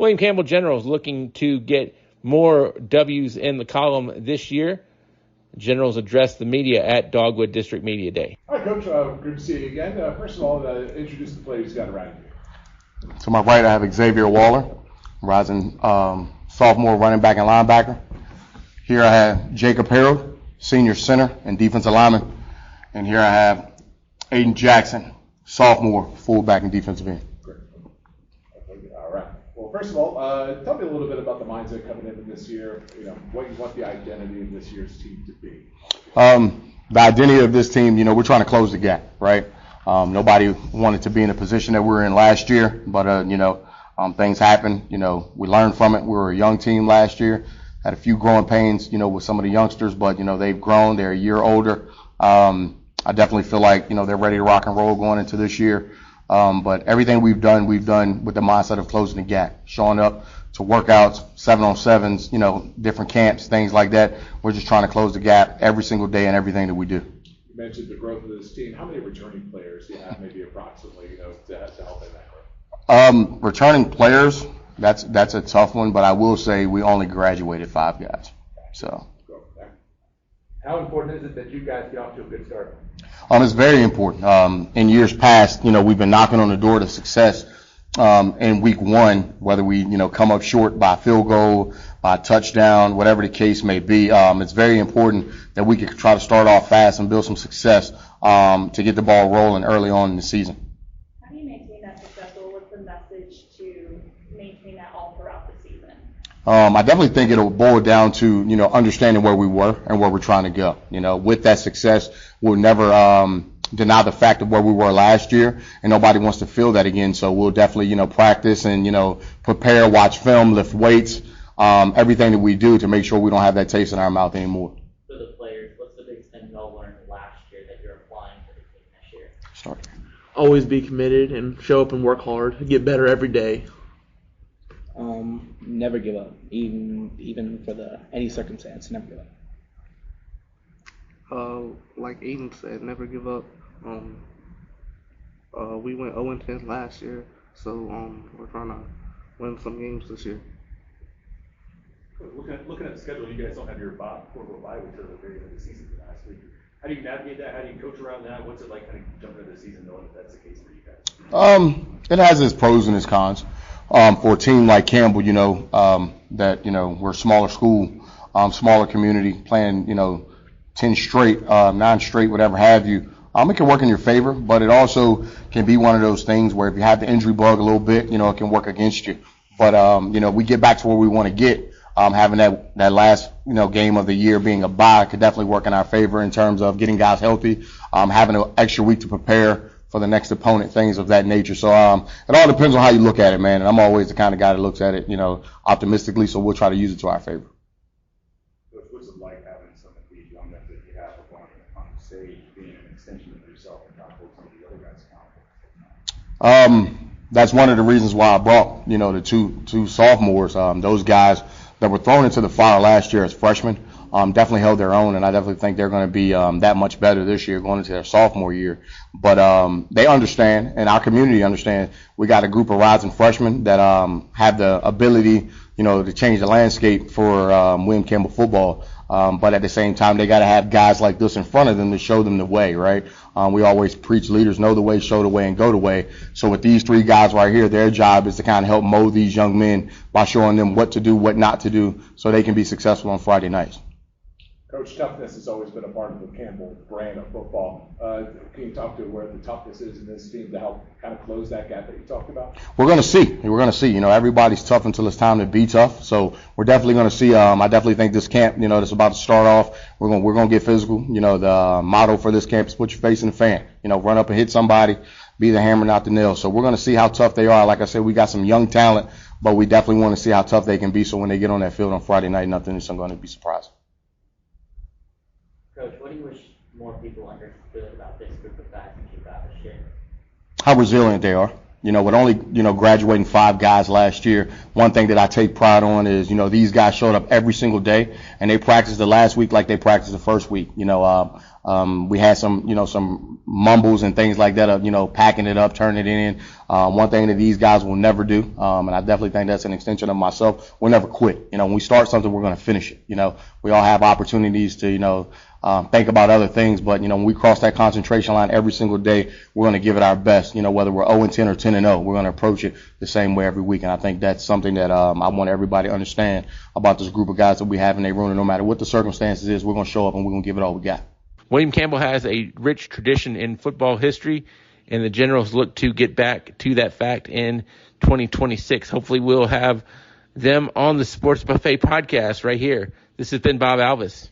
William Campbell Generals looking to get more W's in the column this year. Generals addressed the media at Dogwood District Media Day. All right, Coach, good to see you again. First of all, introduce the players you got around you. To my right, I have Xavier Waller, rising sophomore running back and linebacker. Here I have Jacob Harold, senior center and defensive lineman. And here I have Aiden Jackson, sophomore fullback and defensive end. Great. All right. Well, first of all, tell me a little bit about the mindset coming into this year. What you want the identity of this year's team to be. The identity of this team, we're trying to close the gap, right? Nobody wanted to be in a position that we were in last year, but things happen. We learned from it. We were a young team last year. Had a few growing pains, with some of the youngsters, but they've grown. They're a year older. I definitely feel like they're ready to rock and roll going into this year. But everything we've done with the mindset of closing the gap, showing up to workouts, 7-on-7s, different camps, things like that. We're just trying to close the gap every single day in everything that we do. You mentioned the growth of this team. How many returning players do you have, maybe approximately, to help in that growth? Returning players, that's a tough one, but I will say we only graduated 5 guys. So. How important is it that you guys get off to a good start? It's very important. In years past, we've been knocking on the door to success in week one, whether we, come up short by a field goal, by a touchdown, whatever the case may be. It's very important that we can try to start off fast and build some success to get the ball rolling early on in the season. How do you maintain that success, or what's the message to maintain that all throughout the season? I definitely think it'll boil down to, understanding where we were and where we're trying to go. With that success, we'll never deny the fact of where we were last year, and nobody wants to feel that again. So we'll definitely, practice and, prepare, watch film, lift weights, everything that we do to make sure we don't have that taste in our mouth anymore. For the players, what's the biggest thing y'all learned last year that you're applying to the team this year? Start. Always be committed and show up and work hard, get better every day. Never give up, even for any circumstance. Never give up. Like Aiden said, never give up. We went 0-10 last year, so we're trying to win some games this year. Looking at the schedule, you guys don't have your bye week till the very end of the season last week. How do you navigate that? How do you coach around that? What's it like kind of jumping into the season knowing that that's the case for you guys? It has its pros and its cons. For a team like Campbell, that, we're a smaller school, smaller community, playing, 10 straight, 9 straight, whatever have you. It can work in your favor, but it also can be one of those things where if you have the injury bug a little bit, it can work against you. But, we get back to where we want to get. Having that last, game of the year being a bye could definitely work in our favor in terms of getting guys healthy, having an extra week to prepare for the next opponent, things of that nature. So it all depends on how you look at it, man. And I'm always the kind of guy that looks at it, optimistically. So we'll try to use it to our favor. What's it like having some of these young men that you have on the stage, being an extension of yourself and not hold some of the other guys accountable? That's one of the reasons why I brought, the two sophomores. Those guys that were thrown into the fire last year as freshmen definitely held their own, and I definitely think they're going to be that much better this year going into their sophomore year. But they understand, and our community understands, we got a group of rising freshmen that have the ability, to change the landscape for William Campbell football. But at the same time, they got to have guys like this in front of them to show them the way, right? We always preach leaders know the way, show the way, and go the way. So with these 3 guys right here, their job is to kind of help mold these young men by showing them what to do, what not to do, so they can be successful on Friday nights. Coach, toughness has always been a part of the Campbell brand of football. Can you talk to where the toughness is in this team to help kind of close that gap that you talked about? We're going to see. Everybody's tough until it's time to be tough. So we're definitely going to see. I definitely think this camp, that's about to start off, we're going to get physical. The motto for this camp is put your face in the fan. Run up and hit somebody, be the hammer, not the nail. So we're going to see how tough they are. Like I said, we got some young talent, but we definitely want to see how tough they can be. So when they get on that field on Friday night, nothing is going to be surprising. Coach, what do you wish more people understood about this group of guys that you got this year? How resilient they are. With only, graduating 5 guys last year, one thing that I take pride on is, these guys showed up every single day, and they practiced the last week like they practiced the first week. We had some mumbles and things like that of, packing it up, turning it in. One thing that these guys will never do, and I definitely think that's an extension of myself, we'll never quit. When we start something, we're going to finish it. We all have opportunities to, think about other things, but, when we cross that concentration line every single day, we're going to give it our best. Whether we're 0-10 or 10-0, we're going to approach it the same way every week. And I think that's something that I want everybody to understand about this group of guys that we have in their room. And no matter what the circumstances is, we're going to show up and we're going to give it all we got. William Campbell has a rich tradition in football history, and the Generals look to get back to that fact in 2026. Hopefully we'll have them on the Sports Buffet podcast right here. This has been Bob Alvis.